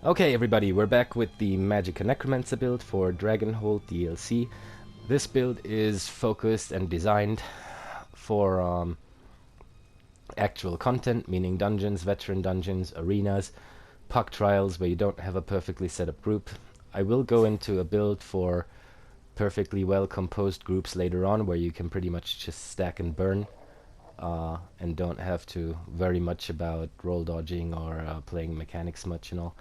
Okay everybody, we're back with the Magicka Necromancer build for Dragonhold DLC. This build is focused and designed for actual content, meaning dungeons, veteran dungeons, arenas, puck trials where you don't have a perfectly set up group. I will go into a build for perfectly well composed groups later on where you can pretty much just stack and burn and don't have to worry much about roll dodging or playing mechanics much and all.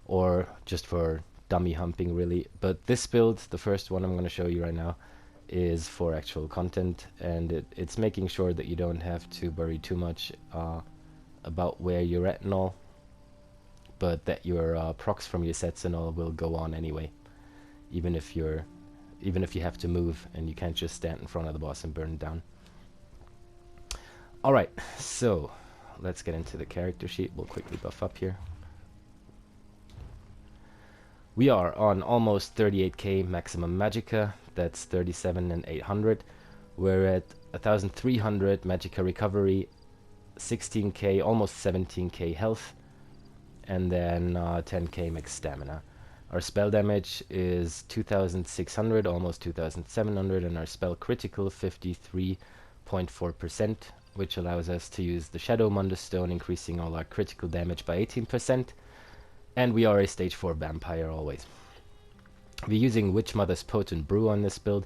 Or just for dummy humping really. But this build, the first one I'm going to show you right now, is for actual content, and it's making sure that you don't have to worry too much about where you're at and all, but that your procs from your sets and all will go on anyway, even if you have to move and you can't just stand in front of the boss and burn it down. Alright, so let's get into the character sheet. We'll quickly buff up here. We are on almost 38k maximum Magicka, that's 37 and 800. We're at 1300 Magicka recovery, 16k, almost 17k health, and then 10k max stamina. Our spell damage is 2600, almost 2700, and our spell critical 53.4%, which allows us to use the Shadow Mundus Stone, increasing all our critical damage by 18%. And we are a stage 4 vampire always. We're using Witch Mother's Potent Brew on this build,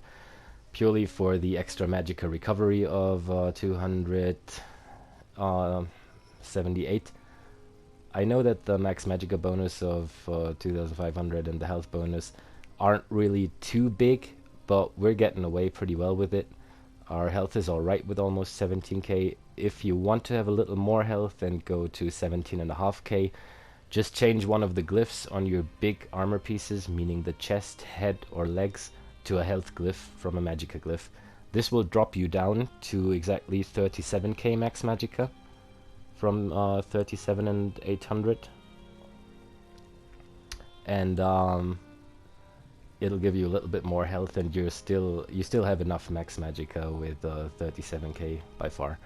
purely for the extra Magicka recovery of 278. I know that the max Magicka bonus of 2500 and the health bonus aren't really too big, but we're getting away pretty well with it. Our health is alright with almost 17k. If you want to have a little more health, then go to 17.5k. Just change one of the glyphs on your big armor pieces, meaning the chest, head, or legs, to a health glyph from a Magicka glyph. This will drop you down to exactly 37k max Magicka from 37 and 800. And it'll give you a little bit more health, and you still have enough max Magicka with 37k by far.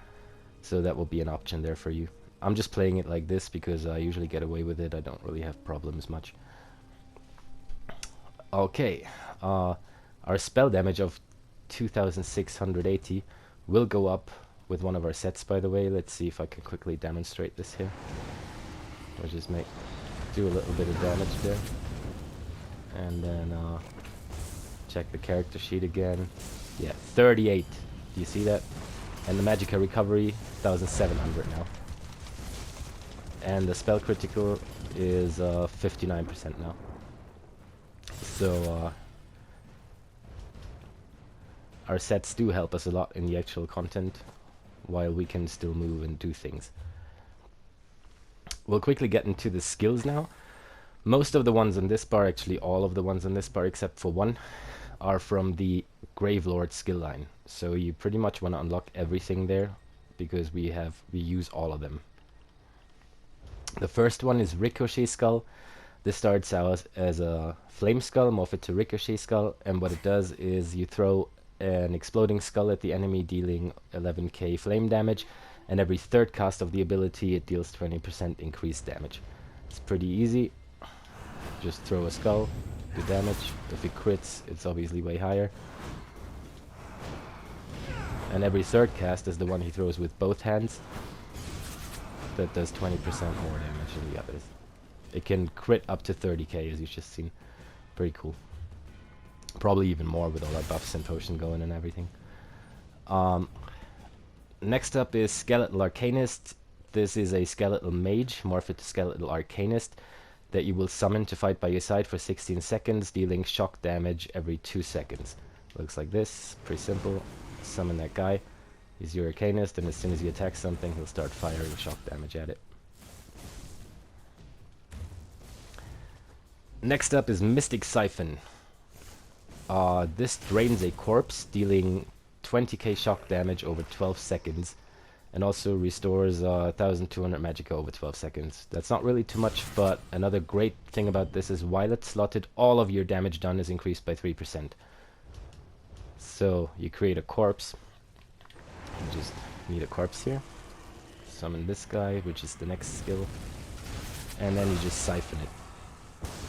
So that will be an option there for you. I'm just playing it like this because I usually get away with it. I don't really have problems much. Okay, our spell damage of 2680 will go up with one of our sets, by the way. Let's see if I can quickly demonstrate this here. We'll just do a little bit of damage there. And then check the character sheet again. Yeah, 38. Do you see that? And the Magicka recovery, 1700 now. And the spell critical is 59% now. So our sets do help us a lot in the actual content, while we can still move and do things. We'll quickly get into the skills now. Most of the ones on this bar, actually all of the ones on this bar except for one, are from the Gravelord skill line. So you pretty much want to unlock everything there, because we use all of them. The first one is Ricochet Skull. This starts out as a flame skull, morph it to Ricochet Skull, and what it does is you throw an exploding skull at the enemy, dealing 11k flame damage, and every third cast of the ability it deals 20% increased damage. It's pretty easy. Just throw a skull, do damage. If it crits, it's obviously way higher. And every third cast is the one he throws with both hands. That does 20% more damage than the others. It can crit up to 30k, as you've just seen. Pretty cool. Probably even more with all our buffs and potion going and everything. Next up is Skeletal Arcanist. This is a Skeletal Mage, morph it to Skeletal Arcanist, that you will summon to fight by your side for 16 seconds, dealing shock damage every 2 seconds. Looks like this. Pretty simple. Summon that guy. He's your Arcanist, and as soon as you attack something, he'll start firing shock damage at it. Next up is Mystic Siphon. This drains a corpse, dealing 20k shock damage over 12 seconds, and also restores 1200 Magicka over 12 seconds. That's not really too much, but another great thing about this is while it's slotted, all of your damage done is increased by 3%. So you create a corpse. You just need a corpse here. Summon this guy, which is the next skill. And then you just siphon it.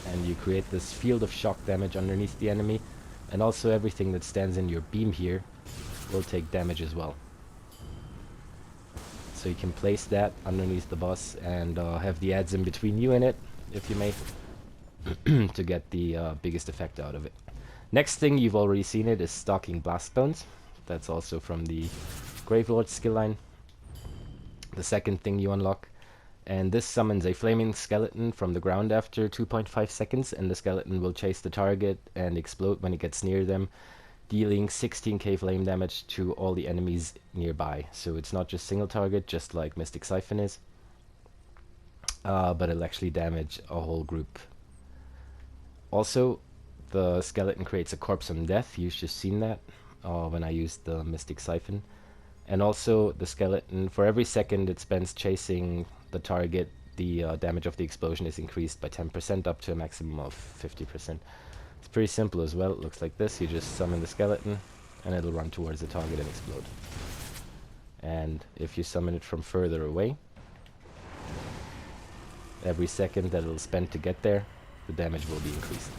and you create this field of shock damage underneath the enemy, and also everything that stands in your beam here will take damage as well. So you can place that underneath the boss and have the adds in between you and it, if you may, to get the biggest effect out of it. Next thing, you've already seen it, is Stalking Blastbones. That's also from the Gravelord skill line. The second thing you unlock, and this summons a flaming skeleton from the ground after 2.5 seconds, and the skeleton will chase the target and explode when it gets near them, dealing 16k flame damage to all the enemies nearby. So it's not just single target, just like Mystic Siphon is, but it'll actually damage a whole group. Also, the skeleton creates a corpse on death. You've just seen that when I used the Mystic Siphon. And also, the skeleton, for every second it spends chasing the target, the damage of the explosion is increased by 10% up to a maximum of 50%. It's pretty simple as well. It looks like this. You just summon the skeleton and it'll run towards the target and explode. And if you summon it from further away, every second that it'll spend to get there, the damage will be increased.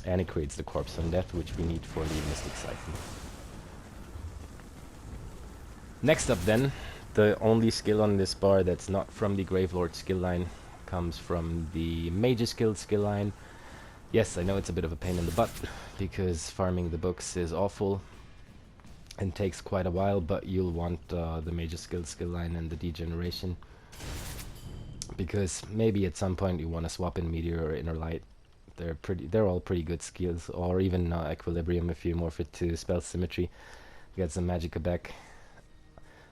And it creates the corpse on death, which we need for the Mystic Siphon. Next up then, the only skill on this bar that's not from the Gravelord skill line comes from the Mage's Guild skill line. Yes, I know it's a bit of a pain in the butt, because farming the books is awful and takes quite a while, but you'll want the Mage's Guild skill line and the Degeneration, because maybe at some point you want to swap in Meteor or Inner Light. They're all pretty good skills, or even Equilibrium if you morph it to Spell Symmetry. Get some Magicka back.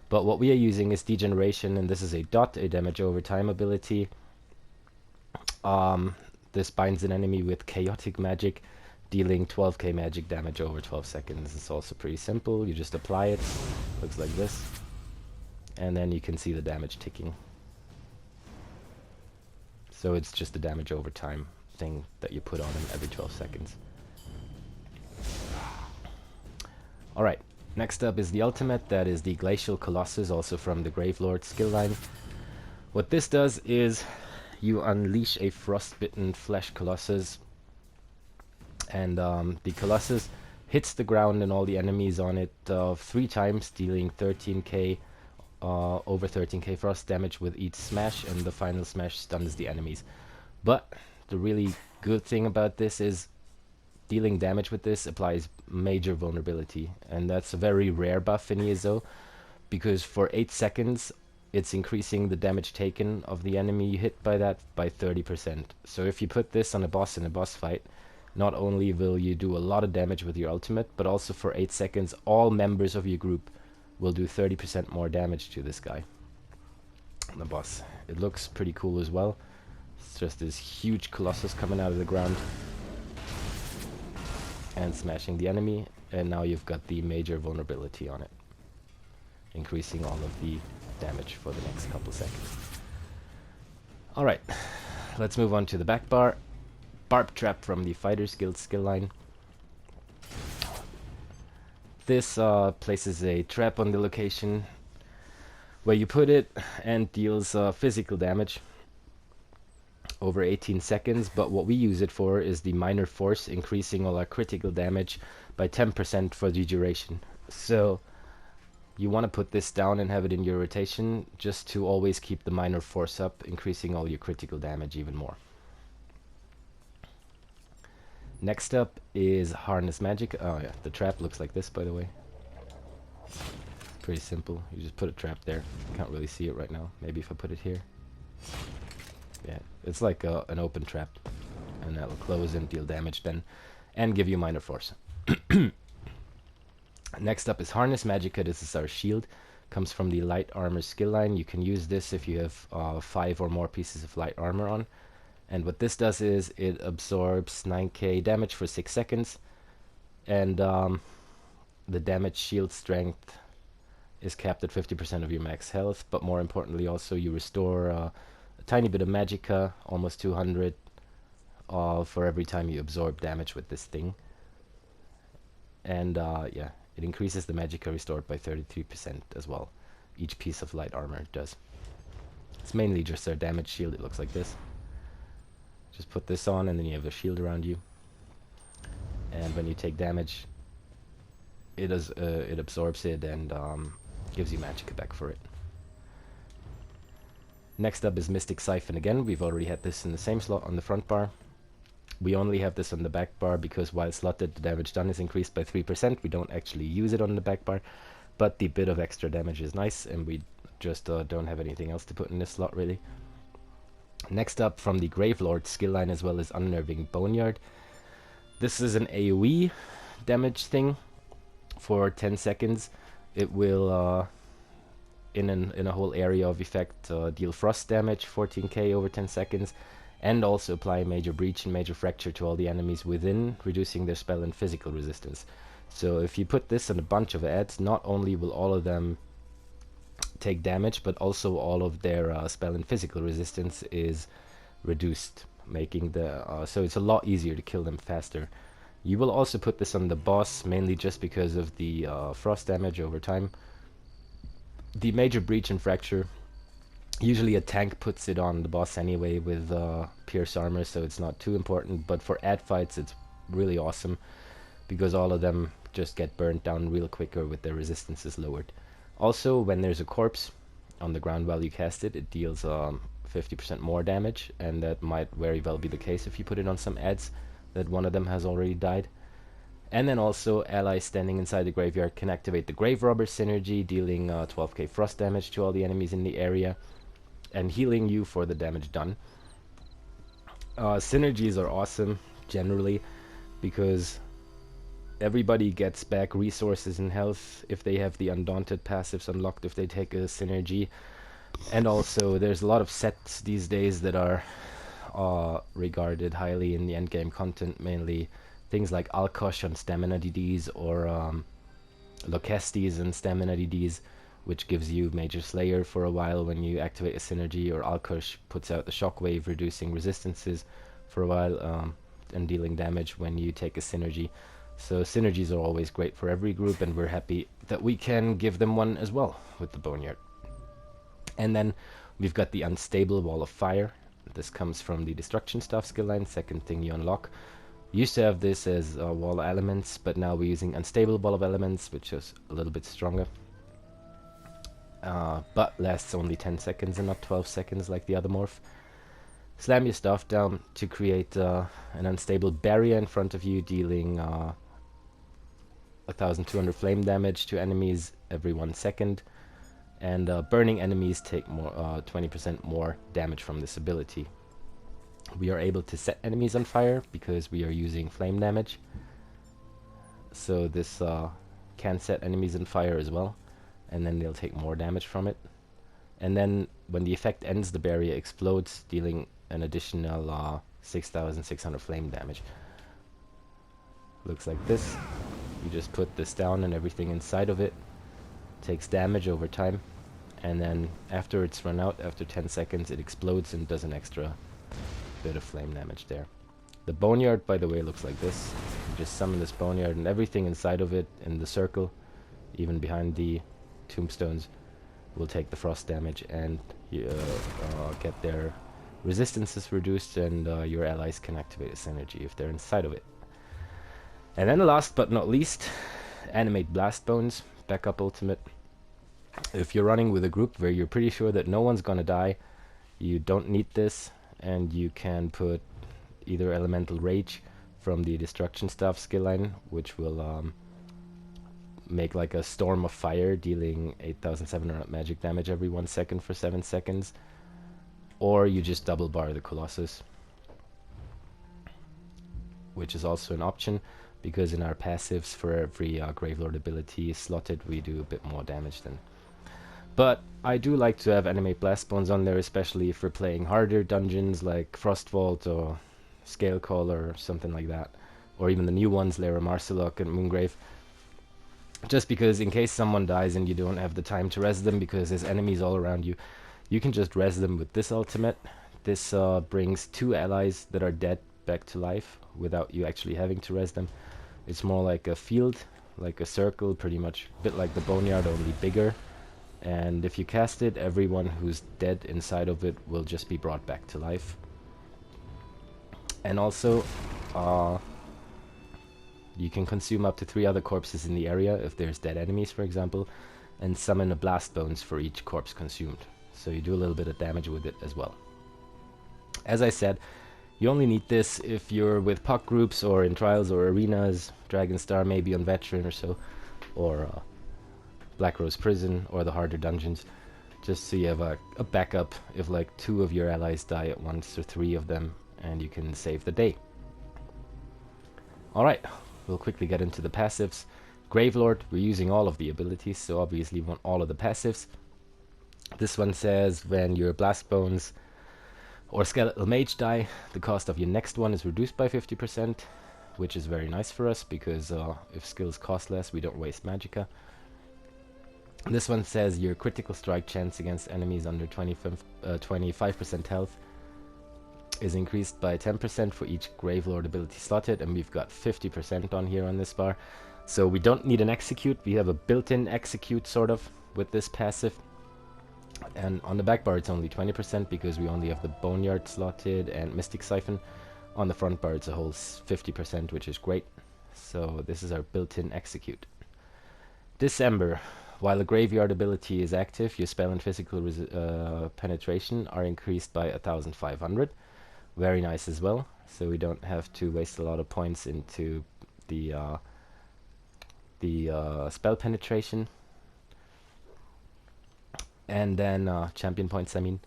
But what we are using is Degeneration, and this is a damage over time ability. This binds an enemy with chaotic magic, dealing 12k magic damage over 12 seconds. It's also pretty simple. You just apply it, looks like this, and then you can see the damage ticking. So it's just a damage over time thing that you put on him every 12 seconds. Alright. Next up is the ultimate, that is the Glacial Colossus, also from the Gravelord skill line. What this does is you unleash a frostbitten flesh Colossus, and the Colossus hits the ground and all the enemies on it 3 times, dealing 13k, over 13k frost damage with each smash, and the final smash stuns the enemies. But the really good thing about this is dealing damage with this applies major vulnerability, and that's a very rare buff in ESO, because for 8 seconds it's increasing the damage taken of the enemy hit by that by 30%. So if you put this on a boss in a boss fight, not only will you do a lot of damage with your ultimate, but also for 8 seconds all members of your group will do 30% more damage to this guy, the boss. It looks pretty cool as well. It's just this huge Colossus coming out of the ground and smashing the enemy, and now you've got the major vulnerability on it, increasing all of the damage for the next couple seconds. Alright, let's move on to the Backbar. Barbed Trap from the Fighters Guild skill line. This places a trap on the location where you put it and deals physical damage over 18 seconds, but what we use it for is the minor force, increasing all our critical damage by 10% for the duration. So you want to put this down and have it in your rotation just to always keep the minor force up, increasing all your critical damage even more. Next up is Harness Magic. Oh yeah, the trap looks like this, by the way. Pretty simple. You just put a trap there. Can't really see it right now. Maybe if I put it here. Yeah, it's like an open trap, and that'll close and deal damage then, and give you minor force. Next up is Harness Magicka. This is our shield. Comes from the light armor skill line. You can use this if you have 5 or more pieces of light armor on. And what this does is it absorbs 9k damage for 6 seconds, and the damage shield strength is capped at 50% of your max health. But more importantly, also you restore a tiny bit of Magicka, almost 200, for every time you absorb damage with this thing. And yeah, it increases the Magicka restored by 33% as well. Each piece of light armor does. It's mainly just our damage shield. It looks like this. Just put this on and then you have a shield around you. And when you take damage, it absorbs it and gives you Magicka back for it. Next up is Mystic Siphon again. We've already had this in the same slot on the front bar. We only have this on the back bar because while slotted, the damage done is increased by 3%. We don't actually use it on the back bar, but the bit of extra damage is nice, and we just don't have anything else to put in this slot really. Next up, from the Gravelord skill line as well as Unnerving Boneyard. This is an AoE damage thing for 10 seconds. It will, in a whole area of effect, deal frost damage, 14k over 10 seconds, and also apply Major Breach and Major Fracture to all the enemies within, reducing their spell and physical resistance. So if you put this on a bunch of ads, not only will all of them take damage, but also all of their spell and physical resistance is reduced, making the so it's a lot easier to kill them faster. You will also put this on the boss, mainly just because of the frost damage over time. The Major Breach and Fracture, usually a tank puts it on the boss anyway with Pierce Armor, so it's not too important, but for ad fights it's really awesome, because all of them just get burnt down real quicker with their resistances lowered. Also, when there's a corpse on the ground while you cast it, it deals 50% more damage, and that might very well be the case if you put it on some ads that one of them has already died. And then also, allies standing inside the graveyard can activate the Grave Robber synergy, dealing 12k frost damage to all the enemies in the area, and healing you for the damage done. Synergies are awesome, generally, because everybody gets back resources and health if they have the Undaunted passives unlocked if they take a synergy. And also, there's a lot of sets these days that are regarded highly in the endgame content, mainly things like Alkosh on Stamina DDs, or Lokestes and Stamina DDs, which gives you Major Slayer for a while when you activate a synergy, or Alkosh puts out the Shockwave, reducing resistances for a while, and dealing damage when you take a synergy. So synergies are always great for every group, and we're happy that we can give them one as well with the Boneyard. And then we've got the Unstable Wall of Fire. This comes from the Destruction Staff skill line, second thing you unlock. We used to have this as Wall of Elements, but now we're using Unstable Wall of Elements, which is a little bit stronger. But lasts only 10 seconds and not 12 seconds like the other morph. Slam your stuff down to create an unstable barrier in front of you, dealing 1200 flame damage to enemies every 1 second. And burning enemies take more 20% more damage from this ability. We are able to set enemies on fire because we are using flame damage. So this can set enemies on fire as well, and then they'll take more damage from it. And then when the effect ends, the barrier explodes, dealing an additional 6,600 flame damage. Looks like this. You just put this down and everything inside of it takes damage over time, and then after it's run out, after 10 seconds, it explodes and does an extra bit of flame damage there. The Boneyard, by the way, looks like this. You just summon this Boneyard, and everything inside of it in the circle, even behind the tombstones, will take the frost damage, and you get their resistances reduced, and your allies can activate a synergy if they're inside of it. And then last but not least, Animate Blastbones, backup ultimate. If you're running with a group where you're pretty sure that no one's gonna die, you don't need this, and you can put either Elemental Rage from the Destruction Staff skill line, which will make like a Storm of Fire, dealing 8,700 magic damage every 1 second for 7 seconds, or you just double bar the Colossus, which is also an option, because in our passives for every Gravelord ability slotted, we do a bit more damage then. But I do like to have Animate Blastbones on there, especially if we're playing harder dungeons like Frost Vault or Scale Call or something like that, or even the new ones, Lair of Marcelok and Moongrave. Just because in case someone dies and you don't have the time to res them because there's enemies all around you, you can just res them with this ultimate. This brings 2 allies that are dead back to life without you actually having to res them. It's more like a field, like a circle, pretty much a bit like the Boneyard, only bigger. And if you cast it, everyone who's dead inside of it will just be brought back to life. And also, you can consume up to 3 other corpses in the area if there's dead enemies, for example, and summon a Blastbones for each corpse consumed. So you do a little bit of damage with it as well. As I said, you only need this if you're with puck groups or in trials or arenas, Dragonstar maybe on veteran or so, or Black Rose Prison or the harder dungeons, just so you have a backup if like 2 of your allies die at once or 3 of them, and you can save the day. Alright, we'll quickly get into the passives. Gravelord, we're using all of the abilities, so obviously we want all of the passives. This one says when your Blastbones or Skeletal Mage die, the cost of your next one is reduced by 50%, which is very nice for us, because if skills cost less, we don't waste Magicka. This one says your critical strike chance against enemies under 25% health is increased by 10% for each Gravelord ability slotted, and we've got 50% on here on this bar. So we don't need an execute, we have a built-in execute sort of with this passive. And on the back bar it's only 20% because we only have the Boneyard slotted and Mystic Siphon. On the front bar it's a whole 50%, which is great. So this is our built-in execute. Dissember. While the Graveyard ability is active, your spell and physical penetration are increased by 1500. Very nice as well, so we don't have to waste a lot of points into the spell penetration. And then champion points, I mean.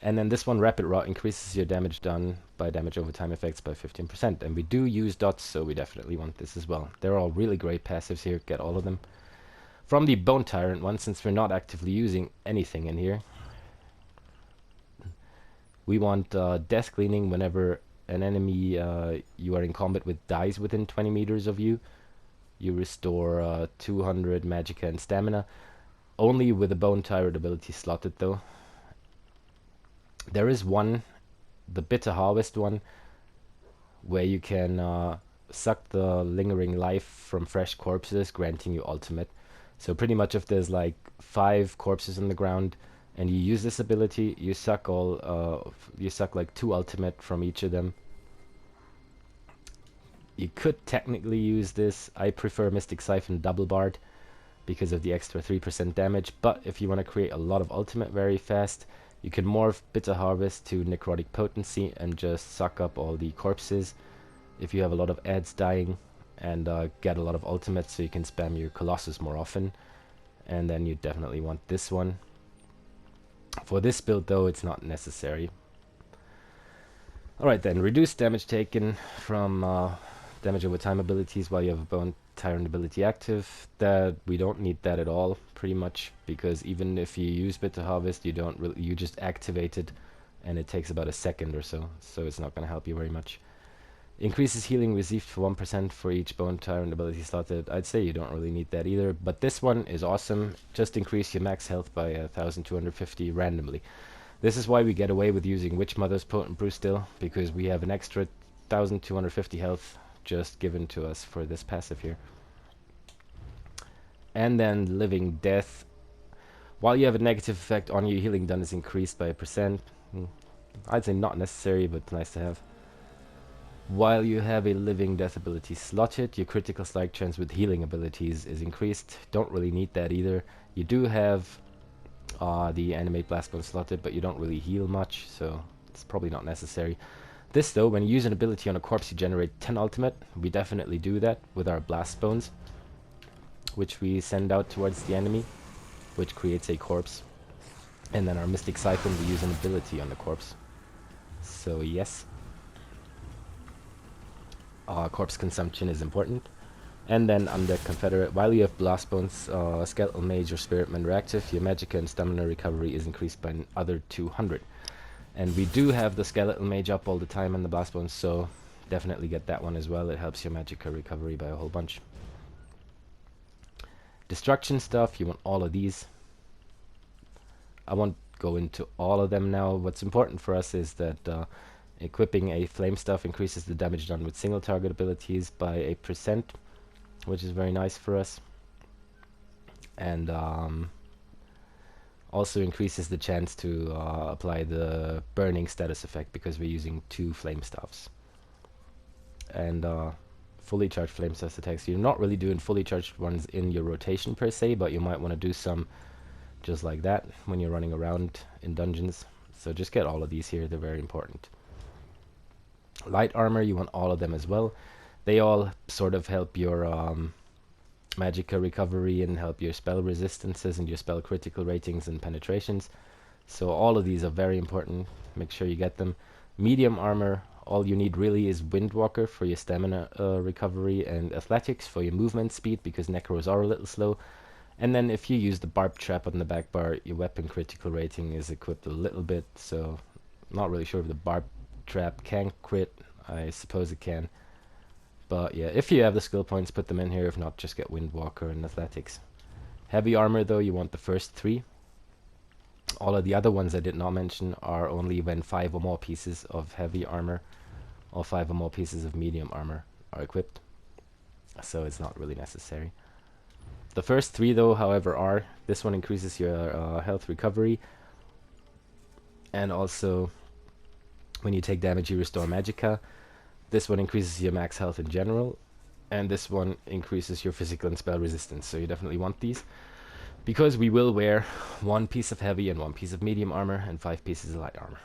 And then this one, Rapid Rot, increases your damage done by damage over time effects by 15%. And we do use dots, so we definitely want this as well. They're all really great passives here, get all of them. From the Bone Tyrant one, since we're not actively using anything in here, we want Death Cleaning whenever an enemy you are in combat with dies within 20 meters of you. You restore 200 Magicka and Stamina. Only with the Bone Tyrant ability slotted though. There is one, the Bitter Harvest one, where you can suck the lingering life from fresh corpses, granting you ultimate. So pretty much if there's like 5 corpses on the ground and you use this ability, you suck like 2 ultimate from each of them. You could technically use this. I prefer Mystic Siphon double barred because of the extra 3% damage, but if you want to create a lot of ultimate very fast, you can morph Bitter Harvest to Necrotic Potency and just suck up all the corpses if you have a lot of ads dying, and get a lot of ultimates so you can spam your Colossus more often. And then you definitely want this one. For this build though, it's not necessary. Alright then, reduce damage taken from damage over time abilities while you have a Bone Tyrant ability active. That we don't need that at all, pretty much, because even if you use Bitter Harvest, you just activate it, and it takes about a second or so, so it's not going to help you very much. Increases healing received for 1% for each Bone Tyrant ability slotted. I'd say you don't really need that either, but this one is awesome. Just increase your max health by 1250 randomly. This is why we get away with using Witch Mother's Potent Brew still, because we have an extra 1250 health just given to us for this passive here. And then Living Death. While you have a negative effect on you, healing done is increased by 1%. I'd say not necessary, but nice to have. While you have a Living Death ability slotted, your critical strike chance with healing abilities is increased. Don't really need that either. You do have the Animate Blastbones slotted, but you don't really heal much, so it's probably not necessary. This though, when you use an ability on a corpse, you generate 10 ultimate. We definitely do that with our Blastbones, which we send out towards the enemy, which creates a corpse. And then our Mystic Siphon, we use an ability on the corpse. So yes. Corpse consumption is important. And then under Confederate, while you have Blastbones, Skeletal Mage or Spiritman are active, your Magicka and Stamina recovery is increased by another 200. And we do have the Skeletal Mage up all the time and the Blastbones, so definitely get that one as well. It helps your Magicka recovery by a whole bunch. Destruction stuff, you want all of these. I won't go into all of them now. What's important for us is that equipping a flame stuff increases the damage done with single target abilities by 8%, which is very nice for us. And also increases the chance to apply the burning status effect because we're using 2 flame stuffs. and fully charged flame thrust attacks. You're not really doing fully charged ones in your rotation per se, but you might want to do some just like that when you're running around in dungeons. So just get all of these here, they're very important. Light armor, you want all of them as well. They all sort of help your Magicka recovery and help your spell resistances and your spell critical ratings and penetrations. So all of these are very important, make sure you get them. Medium armor, all you need really is Windwalker for your stamina recovery and athletics for your movement speed, because necros are a little slow. And then if you use the Barbed trap on the back bar, your weapon critical rating is equipped a little bit, so not really sure if the Barbed trap can crit. I suppose it can. But yeah, if you have the skill points, put them in here. If not, just get Windwalker and athletics. Heavy armor though, you want the first 3. All of the other ones I did not mention are only when 5 or more pieces of heavy armor or 5 or more pieces of medium armor are equipped. So it's not really necessary. The first 3 though, however, are this one increases your health recovery, and also when you take damage you restore Magicka. This one increases your max health in general, and this one increases your physical and spell resistance, so you definitely want these. Because we will wear 1 piece of heavy and 1 piece of medium armor and 5 pieces of light armor.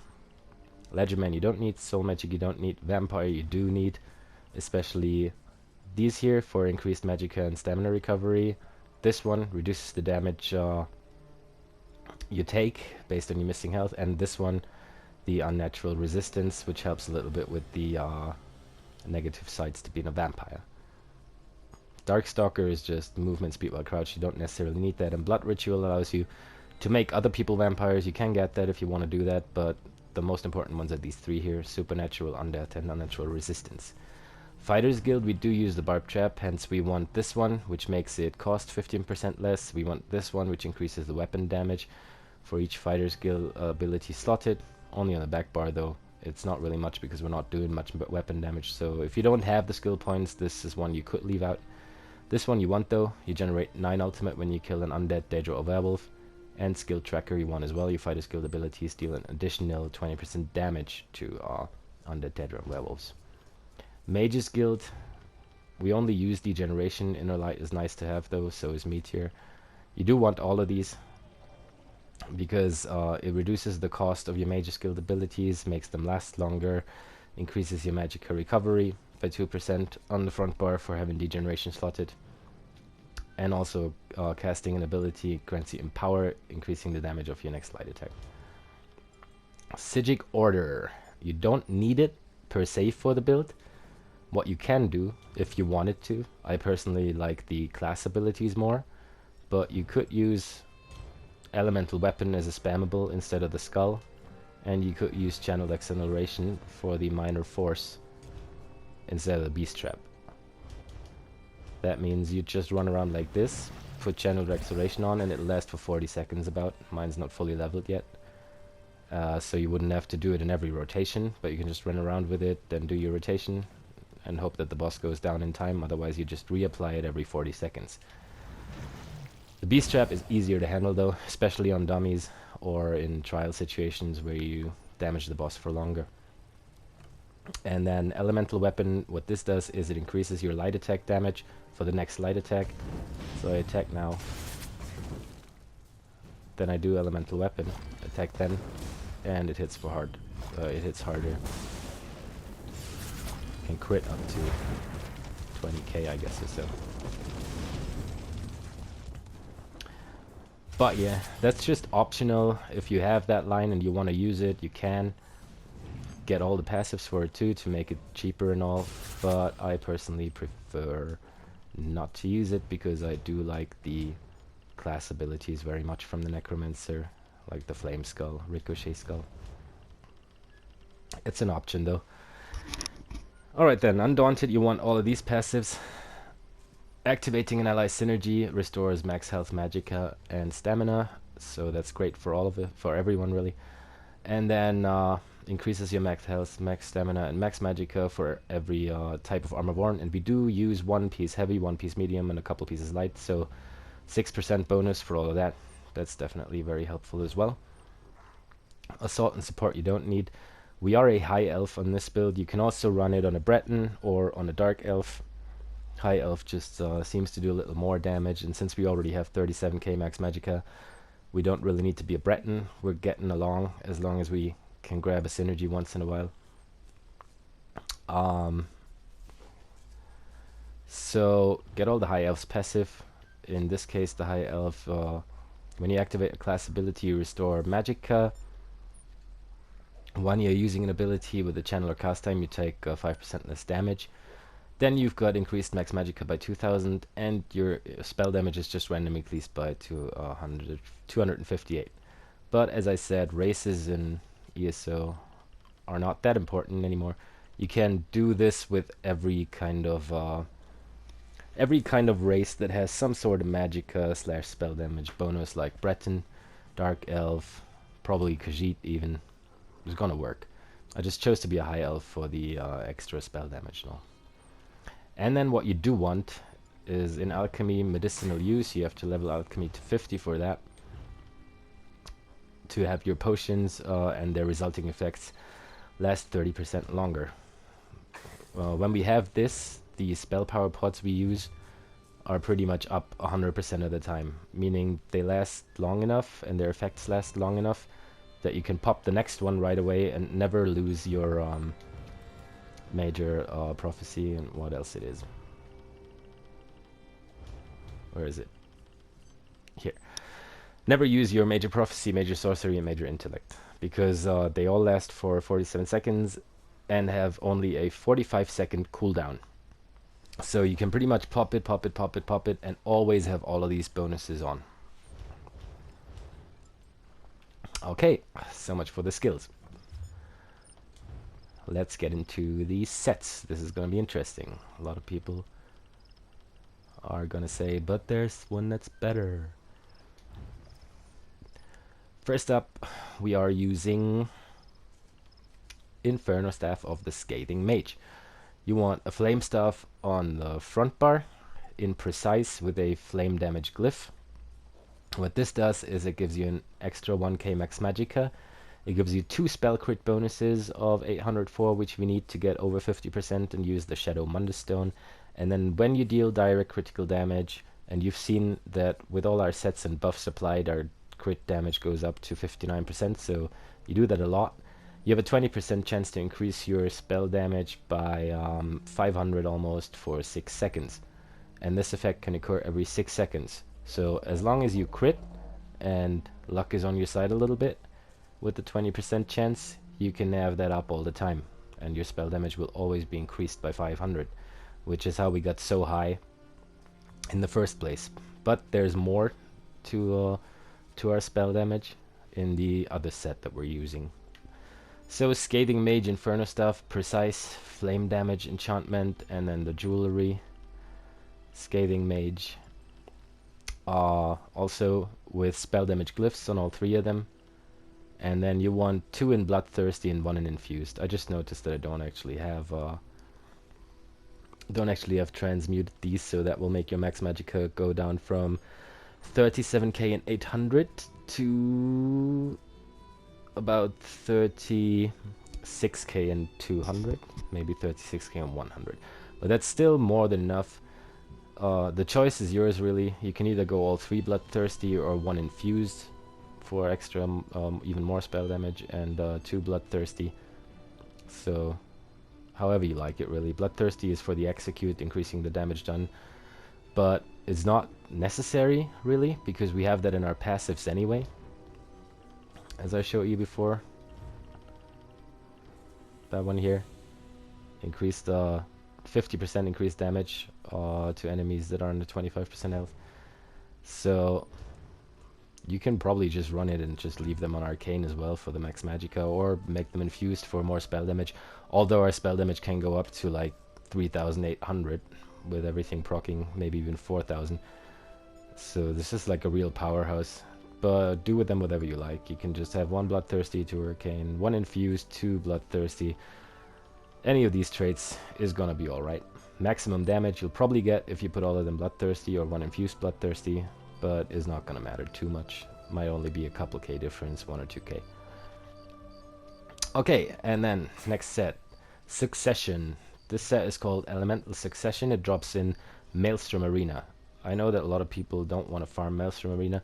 Legendman you don't need, Soul Magic you don't need, Vampire you do need, especially these here for increased Magicka and stamina recovery. This one reduces the damage you take based on your missing health, and this one the unnatural resistance, which helps a little bit with the negative sides to being a vampire. Darkstalker is just movement speed while crouched, you don't necessarily need that, and Blood Ritual allows you to make other people vampires. You can get that if you want to do that, but the most important ones are these 3 here: Supernatural, Undeath, and Unnatural Resistance. Fighters Guild, we do use the Barbed trap, hence we want this one, which makes it cost 15% less. We want this one, which increases the weapon damage for each Fighters Guild ability slotted. Only on the back bar though. It's not really much because we're not doing much weapon damage, so if you don't have the skill points, this is one you could leave out. This one you want though. You generate 9 ultimate when you kill an undead, Daedra, or werewolf. And skill tracker you want as well. Your fighter's guild abilities deal an additional 20% damage to undead, Daedra, and werewolves. Mage's Guild, we only use Degeneration. Inner Light is nice to have though, so is Meteor. You do want all of these, because it reduces the cost of your Mage's Guild abilities, makes them last longer, increases your Magicka recovery by 2% on the front bar for having Degeneration slotted, and also casting an ability grants you Empower, increasing the damage of your next light attack. Psijic Order, you don't need it per se for the build. What you can do if you wanted to, I personally like the class abilities more, but you could use Elemental Weapon as a spammable instead of the Skull, and you could use Channeled Acceleration for the Minor Force instead of the Beast Trap. That means you just run around like this, put Channeled Acceleration on, and it'll last for 40 seconds about. Mine's not fully leveled yet, so you wouldn't have to do it in every rotation, but you can just run around with it, then do your rotation, and hope that the boss goes down in time. Otherwise you just reapply it every 40 seconds. The Beast Trap is easier to handle though, especially on dummies or in trial situations where you damage the boss for longer. And then Elemental Weapon, what this does is it increases your light attack damage for the next light attack. So I attack now, then I do Elemental Weapon, attack then, and it hits for hard. It hits harder. Can crit up to 20k, I guess, or so. But yeah, that's just optional. If you have that line and you want to use it, you can get all the passives for it too to make it cheaper and all, but I personally prefer not to use it because I do like the class abilities very much from the Necromancer, like the Flame Skull, Ricochet Skull. It's an option though. Alright then, Undaunted, you want all of these passives. Activating an ally synergy restores max health, Magicka, and stamina, so that's great for all of it, for everyone really. And then increases your max health, max stamina, and max Magicka for every type of armor worn. And we do use 1 piece heavy, 1 piece medium, and a couple pieces light, so 6% bonus for all of that. That's definitely very helpful as well. Assault and support you don't need. We are a high elf on this build. You can also run it on a Breton or on a dark elf. High elf just seems to do a little more damage, and since we already have 37k max magicka, we don't really need to be a Breton. We're getting along as long as we can grab a synergy once in a while. So get all the high elves passive. In this case, the high elf, when you activate a class ability, you restore magicka. When you're using an ability with a channel or cast time, you take 5% less damage. Then you've got increased max magicka by 2000, and your spell damage is just randomly increased by 258. But as I said, races in ESO are not that important anymore. You can do this with every kind of race that has some sort of magicka / spell damage bonus, like Breton, Dark Elf, probably Khajiit even. It's gonna work. I just chose to be a high elf for the extra spell damage now. And then what you do want is in alchemy medicinal use. You have to level alchemy to 50 for that, to have your potions and their resulting effects last 30% longer. When we have this, the spell power pods we use are pretty much up 100% of the time, meaning they last long enough and their effects last long enough that you can pop the next one right away and never lose your major prophecy and what else it is. Where is it? Here. Never use your major prophecy, major sorcery, and major intellect, because they all last for 47 seconds and have only a 45-second cooldown. So you can pretty much pop it, and always have all of these bonuses on. Okay, so much for the skills. Let's get into the sets. This is going to be interesting. A lot of people are going to say, but there's one that's better. First up, we are using Inferno Staff of the Scathing Mage. You want a flame staff on the front bar in precise with a flame damage glyph. What this does is it gives you an extra 1k max magicka. It gives you 2 spell crit bonuses of 804, which we need to get over 50% and use the Shadow Mundus Stone. And then when you deal direct critical damage, and you've seen that with all our sets and buffs applied, our crit damage goes up to 59%, so you do that a lot. You have a 20% chance to increase your spell damage by 500 almost for 6 seconds. And this effect can occur every 6 seconds. So as long as you crit and luck is on your side a little bit, with the 20% chance, you can have that up all the time. And your spell damage will always be increased by 500, which is how we got so high in the first place. But there's more to our spell damage in the other set that we're using. So Scathing Mage Inferno Stuff, Precise, Flame Damage Enchantment, and then the Jewelry. Scathing Mage. Also with spell damage glyphs on all 3 of them. And then you want 2 in Bloodthirsty and 1 in Infused. I just noticed that I don't actually have transmuted these, so that will make your max magicka go down from 37k and 800 to about 36k and 200, maybe 36k and 100. But that's still more than enough. The choice is yours, really. You can either go all 3 Bloodthirsty or 1 Infused for extra, even more spell damage, and 2 Bloodthirsty. So, however you like it, really. Bloodthirsty is for the execute, increasing the damage done, but it's not necessary, really, because we have that in our passives anyway, as I showed you before. That one here, increased 50% increased damage to enemies that are under 25% health. So you can probably just run it and just leave them on Arcane as well for the max magicka, or make them infused for more spell damage, although our spell damage can go up to like 3,800 with everything proccing, maybe even 4,000. So this is like a real powerhouse. But do with them whatever you like. You can just have 1 Bloodthirsty, 2 Arcane, 1 Infused, 2 Bloodthirsty. Any of these traits is gonna be alright. Maximum damage you'll probably get if you put all of them Bloodthirsty or 1 Infused Bloodthirsty, but it's not gonna matter too much. Might only be a couple K difference, 1 or 2K. Okay, and then next set, Succession. This set is called Elemental Succession. It drops in Maelstrom Arena. I know that a lot of people don't want to farm Maelstrom Arena,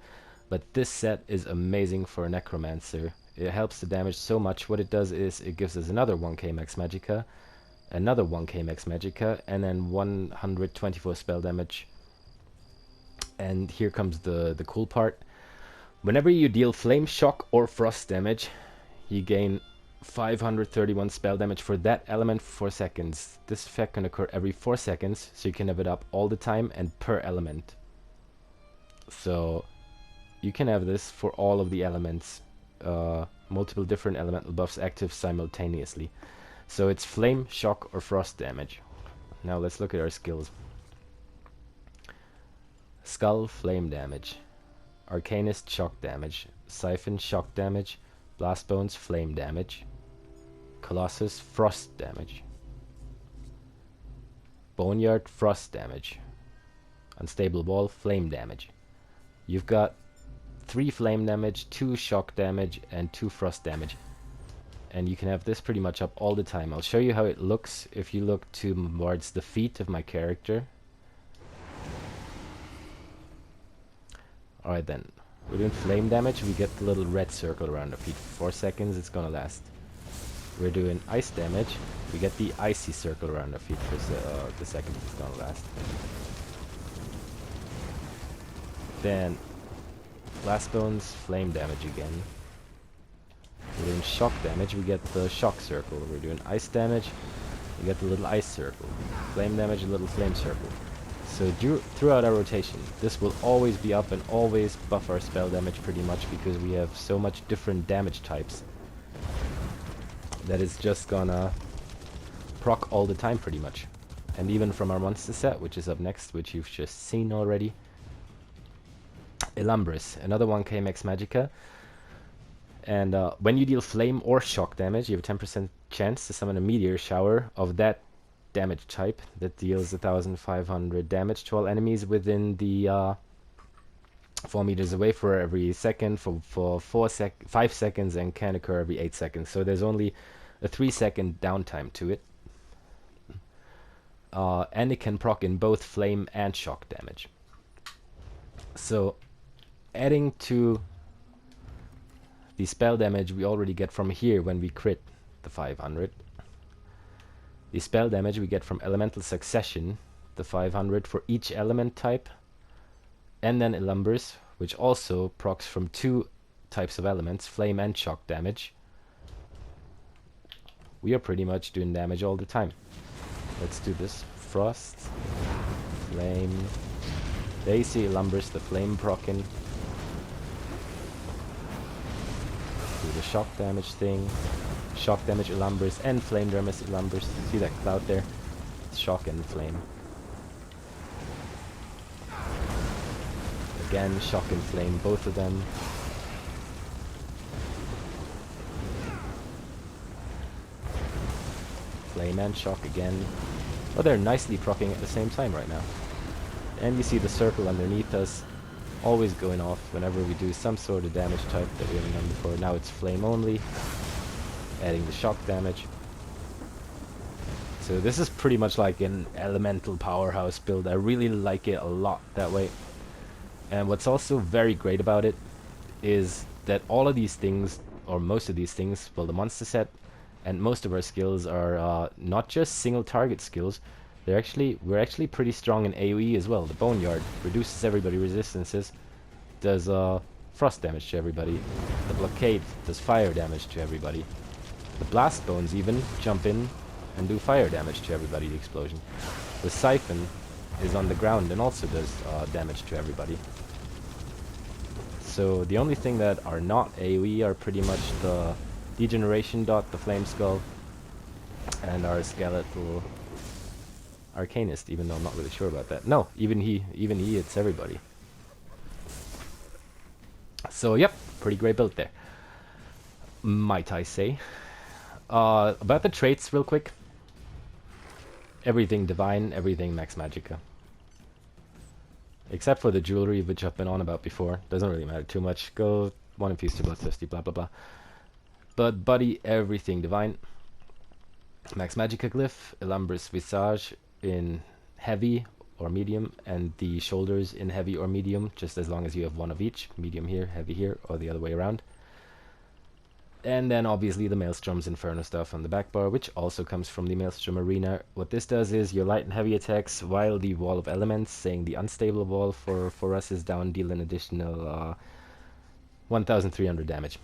but this set is amazing for a Necromancer. It helps the damage so much. What it does is it gives us another 1k max Magicka, another 1k max Magicka, and then 124 spell damage. And here comes the cool part. Whenever you deal Flame, Shock, or Frost damage, you gain 531 spell damage for that element for 4 seconds. This effect can occur every 4 seconds, so you can have it up all the time and per element. So you can have this for all of the elements, multiple different elemental buffs active simultaneously. So it's Flame, Shock, or Frost damage. Now let's look at our skills. Skull, Flame damage. Arcanist, Shock damage. Siphon, Shock damage. Blastbones, Flame damage. Colossus, Frost damage. Boneyard, Frost damage. Unstable Wall, Flame damage. You've got 3 Flame damage, 2 Shock damage, and 2 Frost damage. And you can have this pretty much up all the time. I'll show you how it looks if you look towards the feet of my character. Alright then. We're doing flame damage, we get the little red circle around our feet. 4 seconds, it's gonna last. We're doing ice damage, we get the icy circle around our feet for the second it's gonna last. Then, Blastbones, flame damage again. We're doing shock damage, we get the shock circle. We're doing ice damage, we get the little ice circle. Flame damage, a little flame circle. So throughout our rotation, this will always be up and always buff our spell damage pretty much, because we have so much different damage types that it's just gonna proc all the time pretty much. And even from our monster set, which is up next, which you've just seen already. Elumbris, another 1k max Magicka. And when you deal flame or shock damage, you have a 10% chance to summon a meteor shower of that damage type that deals 1500 damage to all enemies within the 4 meters away for every second for 5 seconds, and can occur every 8 seconds. So there's only a 3-second downtime to it. And it can proc in both flame and shock damage. So adding to the spell damage we already get from here when we crit the 500, the spell damage we get from Elemental Succession, the 500 for each element type, and then Elumbris, which also procs from 2 types of elements, flame and shock damage. We are pretty much doing damage all the time. Let's do this. Frost, flame. There you see Elumbris, the flame procking. Do the shock damage thing. Shock damage Elumbris and flame damage Elumbris. See that cloud there? It's shock and flame. Again, shock and flame, both of them. Flame and shock again. Oh, they're nicely proccing at the same time right now. And you see the circle underneath us always going off whenever we do some sort of damage type that we haven't done before. Now it's flame only, adding the shock damage. So this is pretty much like an elemental powerhouse build. I really like it a lot that way. And what's also very great about it is that all of these things, or most of these things, well, the monster set and most of our skills are not just single target skills. We're actually pretty strong in AoE as well. The Boneyard reduces everybody resistances, does frost damage to everybody. The Blockade does fire damage to everybody. The Blastbones even jump in and do fire damage to everybody, the explosion. The Siphon is on the ground and also does damage to everybody. So the only thing that are not AoE are pretty much the Degeneration dot, the Flame Skull, and our Skeletal Arcanist, even though I'm not really sure about that. No, even he hits everybody. So yep, pretty great build there, might I say. About the traits real quick. Everything divine, everything max Magicka. Except for the jewelry, which I've been on about before. Doesn't really matter too much. Go 1 infused to bloodthirsty, blah blah blah. But body, everything divine. Max Magicka Glyph, Elumbris Visage in heavy or medium, and the shoulders in heavy or medium, just as long as you have one of each, medium here, heavy here, or the other way around. And then obviously the Maelstrom's Inferno stuff on the back bar, which also comes from the Maelstrom Arena. What this does is your light and heavy attacks, while the Wall of Elements, saying the unstable wall for us is down, deal an additional 1,300 damage.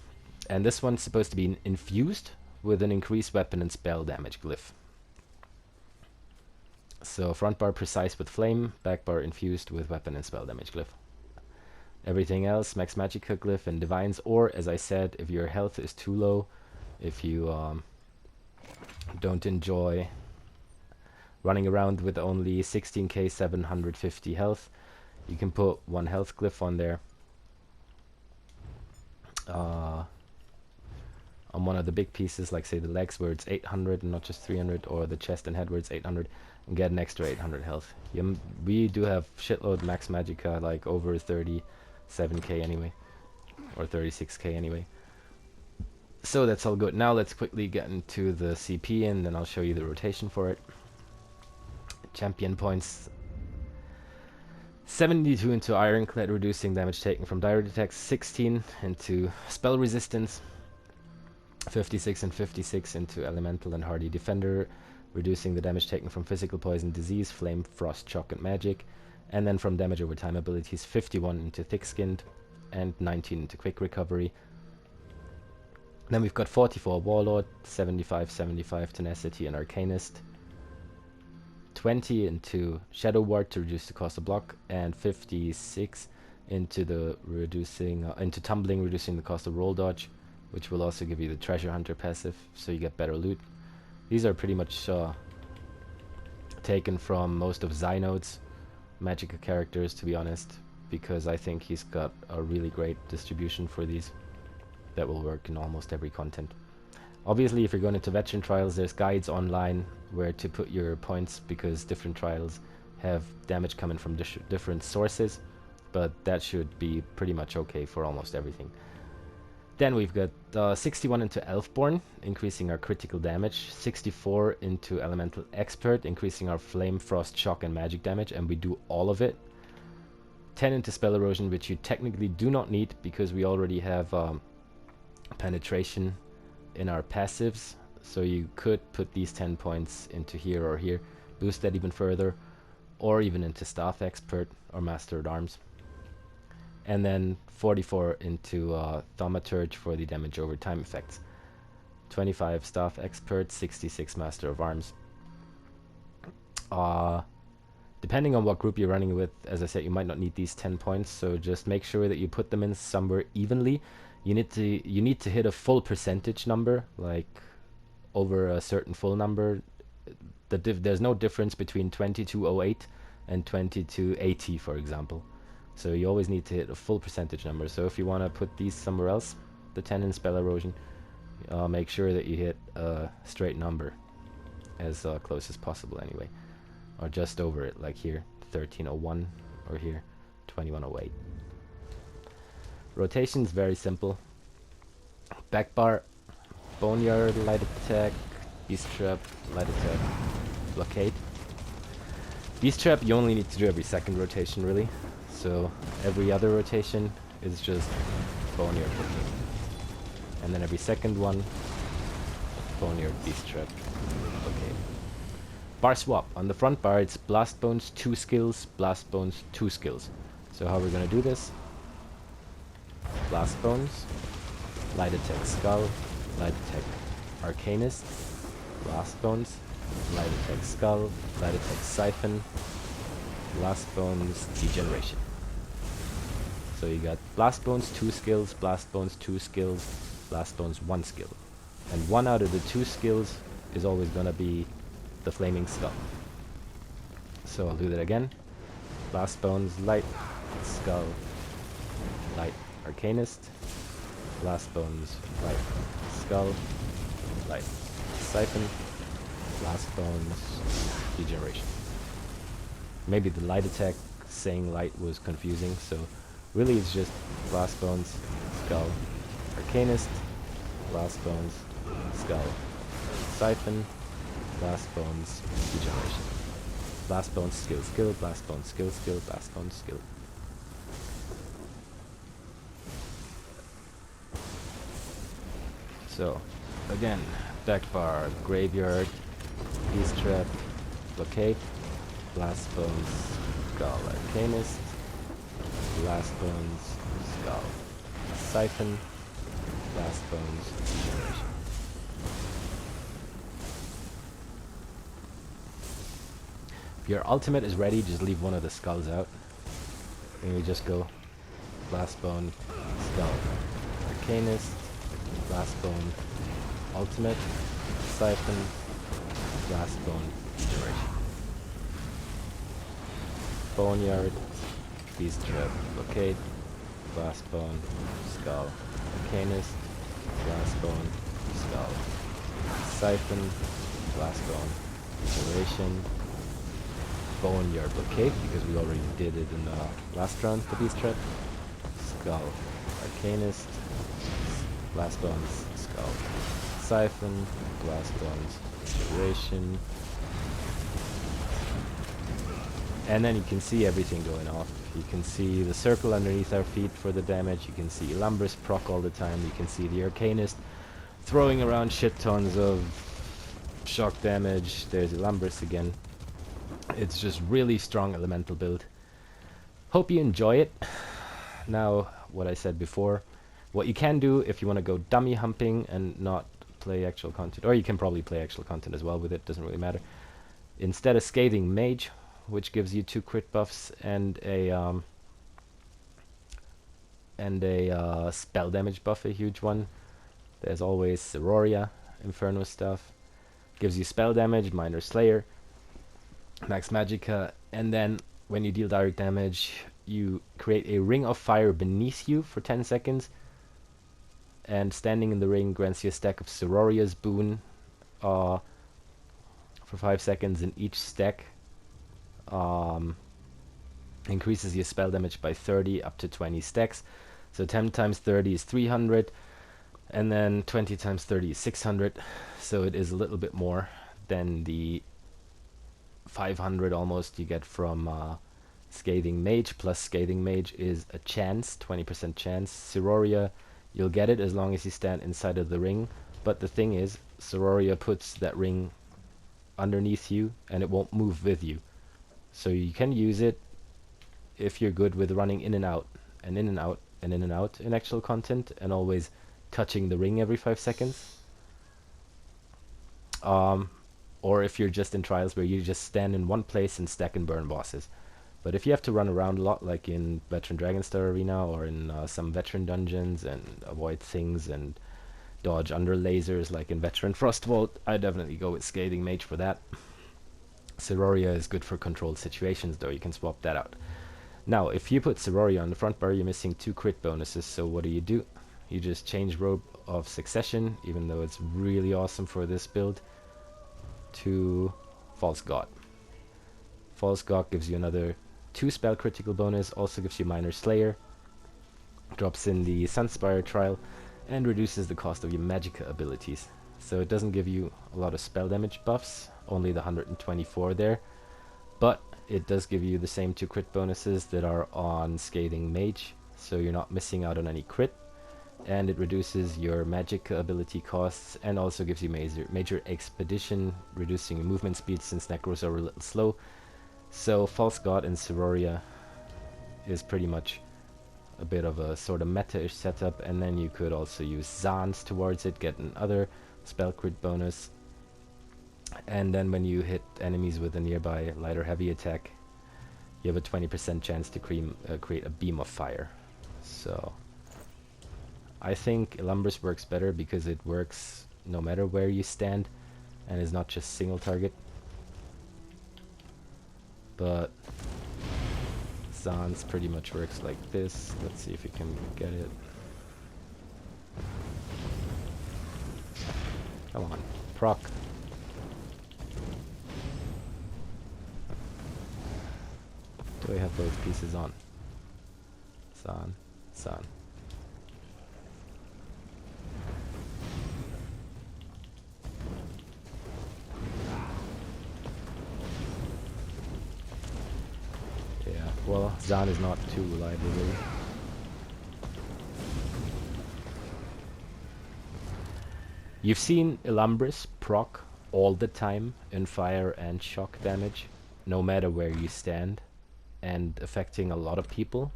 And this one's supposed to be infused with an increased weapon and spell damage glyph. So front bar precise with flame, back bar infused with weapon and spell damage glyph. Everything else, Max Magicka Glyph and Divines, or as I said, if your health is too low, if you don't enjoy running around with only 16k 750 health, you can put one health glyph on there. On one of the big pieces, like say the legs where it's 800 and not just 300, or the chest and head where it's 800, and get an extra 800 health. We do have shitload Max Magicka, like over 37k anyway, or 36k anyway. So that's all good. Now let's quickly get into the CP, and then I'll show you the rotation for it. Champion points: 72 into Ironclad, reducing damage taken from direct attacks, 16 into spell resistance, 56 and 56 into Elemental and Hardy Defender, reducing the damage taken from physical poison, disease, flame, frost, shock, and magic. And then from damage over time abilities, 51 into Thick-Skinned and 19 into Quick Recovery. Then we've got 44 Warlord, 75, 75 Tenacity and Arcanist, 20 into Shadow Ward to reduce the cost of block, and 56 into the into Tumbling, reducing the cost of roll dodge, which will also give you the Treasure Hunter passive, so you get better loot. These are pretty much taken from most of Zynode's Magicka characters, to be honest, because I think he's got a really great distribution for these that will work in almost every content. Obviously, if you're going into veteran trials, there's guides online where to put your points, because different trials have damage coming from different sources, but that should be pretty much okay for almost everything. Then we've got 61 into Elfborn, increasing our critical damage, 64 into Elemental Expert, increasing our Flame, Frost, Shock, and Magic damage, and we do all of it. 10 into Spell Erosion, which you technically do not need, because we already have Penetration in our passives, so you could put these 10 points into here or here, boost that even further, or even into Staff Expert or Master at Arms. And then 44 into Thaumaturge for the damage over time effects. 25 Staff Expert, 66 Master of Arms. Depending on what group you're running with, as I said, you might not need these 10 points, so just make sure that you put them in somewhere evenly. You need to hit a full percentage number, like over a certain full number. There's no difference between 2208 and 2280, for example. So you always need to hit a full percentage number. So if you want to put these somewhere else, the 10 in Spell Erosion, make sure that you hit a straight number, as close as possible anyway. Or just over it, like here, 1301, or here, 2108. Rotation's very simple. Backbar, Boneyard, Light Attack, Beast Trap, Light Attack, Blockade. Beast Trap you only need to do every second rotation, really. So every other rotation is just Boneyard Blockade. And then every second one, Boneyard, Beast Trap, Blockade. Bar swap. On the front bar it's Blastbones 2 skills, Blastbones 2 skills. So how we're gonna do this? Blastbones, Light Attack Skull, Light Attack Arcanist, Blastbones, Light Attack Skull, Light Attack Siphon, Blastbones Degeneration. So you got Blastbones 2 skills, Blastbones 2 skills, Blastbones 1 skill. And one out of the 2 skills is always gonna be the Flaming Skull. So I'll do that again. Blastbones, Light Skull, Light Arcanist, Blastbones, Light Skull, Light Siphon, Blastbones, Degeneration. Maybe the light attack saying light was confusing, so really it's just Blastbones, Skull, Arcanist, Blastbones, Skull. Siphon, Blastbones, Degeneration. Blastbones, skill, skill, Blastbones, skill, skill, Blastbones, skill. So, again, Backbar, Graveyard, Beast Trap, Blockade, Blastbones, Skull Arcanist, Blastbones, Skull, Siphon, Blastbones, Degeneration. If your ultimate is ready, just leave one of the skulls out. And you just go Blastbone, Skull, Arcanist, Blastbone, Ultimate, Siphon, Blastbone, Degeneration. Boneyard, Beast Trap, Blockade, Blastbone, Skull, Arcanist, Blastbone, Skull, Siphon, Blastbone, Degeneration, Boneyard, Blockade, because we already did it in the last round, the Beast Trap, Skull, Arcanist, Blastbones, Skull, Siphon, Blastbones, Degeneration. And then you can see everything going off. You can see the circle underneath our feet for the damage. You can see Lumbris proc all the time. You can see the Arcanist throwing around shit tons of shock damage. There's Lumbris again. It's just really strong elemental build. Hope you enjoy it. Now, what I said before, what you can do if you want to go dummy humping and not play actual content, or you can probably play actual content as well with it, doesn't really matter. Instead of Scathing Mage, which gives you 2 crit buffs and a spell damage buff, a huge one. There's always Ceroria, Inferno stuff. Gives you spell damage, Minor Slayer, Max Magicka, and then when you deal direct damage, you create a ring of fire beneath you for 10 seconds. And standing in the ring grants you a stack of Ceroria's boon for 5 seconds, and each stack increases your spell damage by 30 up to 20 stacks. So 10 times 30 is 300, and then 20 times 30 is 600. So it is a little bit more than the 500 almost you get from Scathing Mage. Plus Scathing Mage is a chance, 20% chance. Ceroria, you'll get it as long as you stand inside of the ring. But the thing is, Ceroria puts that ring underneath you and it won't move with you. So you can use it if you're good with running in and out and in and out and in and out in actual content and always touching the ring every 5 seconds. Or if you're just in trials where you just stand in one place and stack and burn bosses. But if you have to run around a lot, like in Veteran Dragonstar Arena or in some veteran dungeons, and avoid things and dodge under lasers like in Veteran Frostvault, I definitely go with Scathing Mage for that. Ceroria is good for controlled situations though, you can swap that out. Now, if you put Ceroria on the front bar, you're missing 2 crit bonuses, so what do? You just change Robe of Succession, even though it's really awesome for this build, to False God. False God gives you another 2 spell critical bonus, also gives you Minor Slayer, drops in the Sunspire trial, and reduces the cost of your Magicka abilities. So it doesn't give you a lot of spell damage buffs, only the 124 there, but it does give you the same 2 crit bonuses that are on Scathing Mage, so you're not missing out on any crit, and it reduces your Magicka ability costs, and also gives you major expedition, reducing your movement speed since Necros are a little slow. So False God and Ceroria is pretty much a bit of a sort of meta-ish setup, and then you could also use Zans towards it, get another spell crit bonus, and then when you hit enemies with a nearby light or heavy attack, you have a 20% chance to create a beam of fire. So I think Lumbris works better because it works no matter where you stand and is not just single target. But Zans pretty much works like this. Let's see if we can get it. Come on, proc. Do I have both pieces on? San. Well, Zahn is not too reliable, really. You've seen Elumbris proc all the time in fire and shock damage, no matter where you stand, and affecting a lot of people.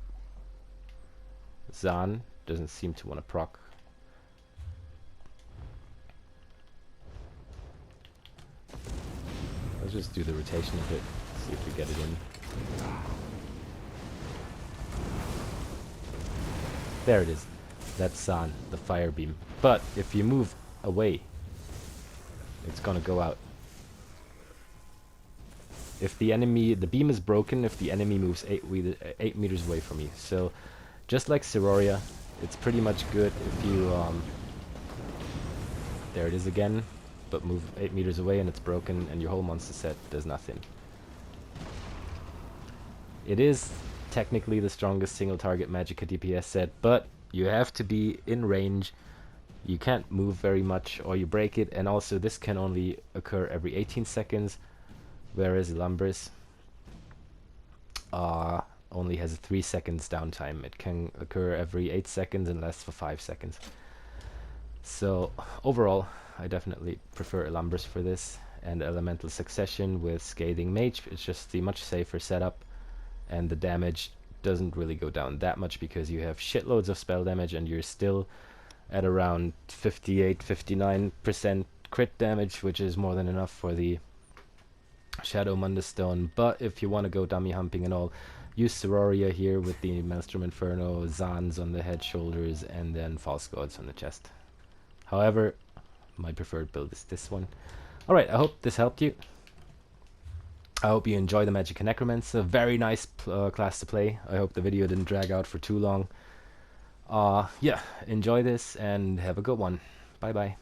Zahn doesn't seem to want to proc. Let's just do the rotation a bit, see if we get it in. There it is. That's Zahn, the fire beam. But if you move away, it's gonna go out. If the enemy, the beam is broken if the enemy moves 8 meters away from you. So, just like Ceroria, it's pretty much good if you, there it is again, but move 8 meters away and it's broken and your whole monster set does nothing. It is technically the strongest single target Magicka DPS set, but you have to be in range. You can't move very much or you break it, and also this can only occur every 18 seconds, whereas Elumbris only has a 3 seconds downtime. It can occur every 8 seconds and lasts for 5 seconds. So overall, I definitely prefer Elumbris for this, and Elemental Succession with Scathing Mage. It's just the much safer setup, and the damage doesn't really go down that much because you have shitloads of spell damage and you're still at around 58-59% crit damage, which is more than enough for the Shadow Mundus Stone. But if you want to go dummy humping and all, use Ceroria here with the Maelstrom Inferno, Zans on the head, shoulders, and then False Gods on the chest. However, my preferred build is this one. Alright, I hope this helped you. I hope you enjoy the Magicka Necromancer. Very nice class to play. I hope the video didn't drag out for too long. Yeah, enjoy this and have a good one. Bye bye.